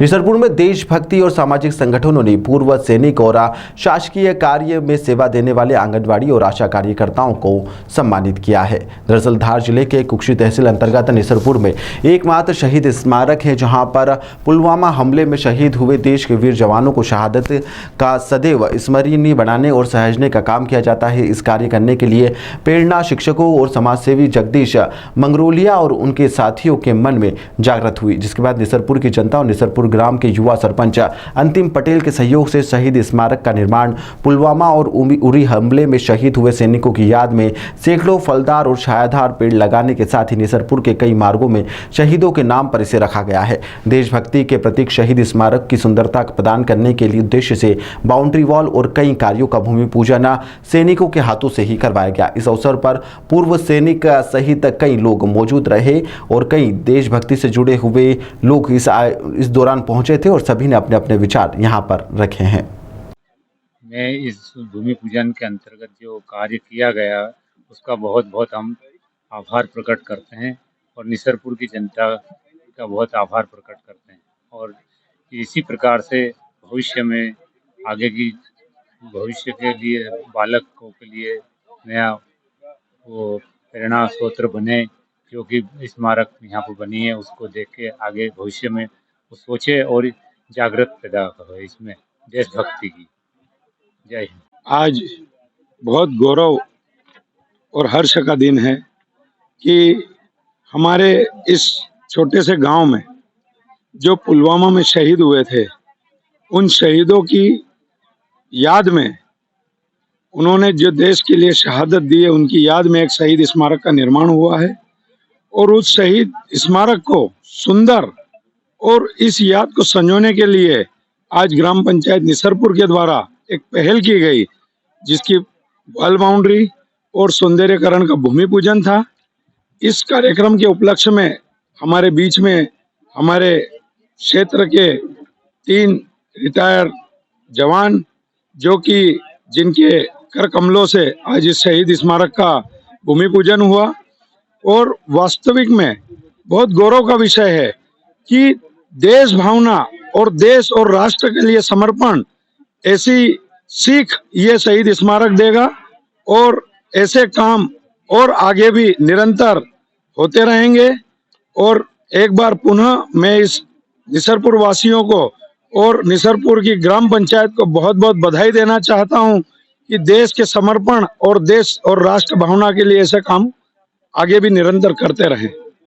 निसरपुर में देशभक्ति और सामाजिक संगठनों ने पूर्व सैनिक और शासकीय कार्य में सेवा देने वाले आंगनबाड़ी और आशा कार्यकर्ताओं को सम्मानित किया है। दरअसल धार जिले के कुक्षी तहसील अंतर्गत निसरपुर में एकमात्र शहीद स्मारक है, जहां पर पुलवामा हमले में शहीद हुए देश के वीर जवानों को शहादत का सदैव स्मरणीय बनाने और सहेजने का काम किया जाता है। इस कार्य करने के लिए प्रेरणा शिक्षकों और समाजसेवी जगदीश मंगरोलिया और उनके साथियों के मन में जागृत हुई, जिसके बाद निसरपुर की जनता और निसरपुर ग्राम के युवा सरपंच अंतिम पटेल के सहयोग से शहीद स्मारक का निर्माण पुलवामा और उरी हमले में शहीद हुए सैनिकों की याद में सैकड़ों फलदार और छायादार पेड़ लगाने के साथ ही निसरपुर के कई मार्गों में शहीदों के नाम पर इसे रखा गया है। देशभक्ति के प्रतीक शहीद स्मारक की सुंदरता प्रदान करने के लिए उद्देश्य से बाउंड्री वॉल और कई कार्यों का भूमि पूजन सैनिकों के हाथों से ही करवाया गया। इस अवसर पर पूर्व सैनिक सहित कई लोग मौजूद रहे और कई देशभक्ति से जुड़े हुए लोग इस दौरान पहुंचे थे और सभी ने अपने अपने विचार यहां पर रखे हैं। मैं इस भूमि पूजन के अंतर्गत जो कार्य किया गया उसका बहुत बहुत हम आभार प्रकट करते हैं और निसरपुर की जनता का बहुत आभार प्रकट करते हैं और इसी प्रकार से भविष्य में आगे की भविष्य के लिए बालकों के लिए नया वो प्रेरणा स्रोत बने, जो कि स्मारक यहाँ पर बनी है उसको देख के आगे भविष्य में वो सोचे और जागृत पैदा हो इसमें देशभक्ति की। जय हिंद। आज बहुत गौरव और हर्ष का दिन है कि हमारे इस छोटे से गांव में जो पुलवामा में शहीद हुए थे, उन शहीदों की याद में उन्होंने जो देश के लिए शहादत दी है, उनकी याद में एक शहीद स्मारक का निर्माण हुआ है और उस शहीद स्मारक को सुंदर और इस याद को संजोने के लिए आज ग्राम पंचायत निसरपुर के द्वारा एक पहल की गई, जिसकी वॉल बाउंड्री और सौंदर्यकरण का भूमि पूजन था। इस कार्यक्रम के उपलक्ष्य में हमारे बीच में हमारे क्षेत्र के 3 रिटायर्ड जवान, जो कि जिनके कर कमलों से आज इस शहीद स्मारक का भूमि पूजन हुआ और वास्तविक में बहुत गौरव का विषय है कि देश भावना और देश और राष्ट्र के लिए समर्पण ऐसी सीख ये शहीद स्मारक देगा और ऐसे काम और आगे भी निरंतर होते रहेंगे। और एक बार पुनः मैं इस निसरपुर वासियों को और निसरपुर की ग्राम पंचायत को बहुत बहुत बधाई देना चाहता हूं कि देश के समर्पण और देश और राष्ट्र भावना के लिए ऐसे काम आगे भी निरंतर करते रहें।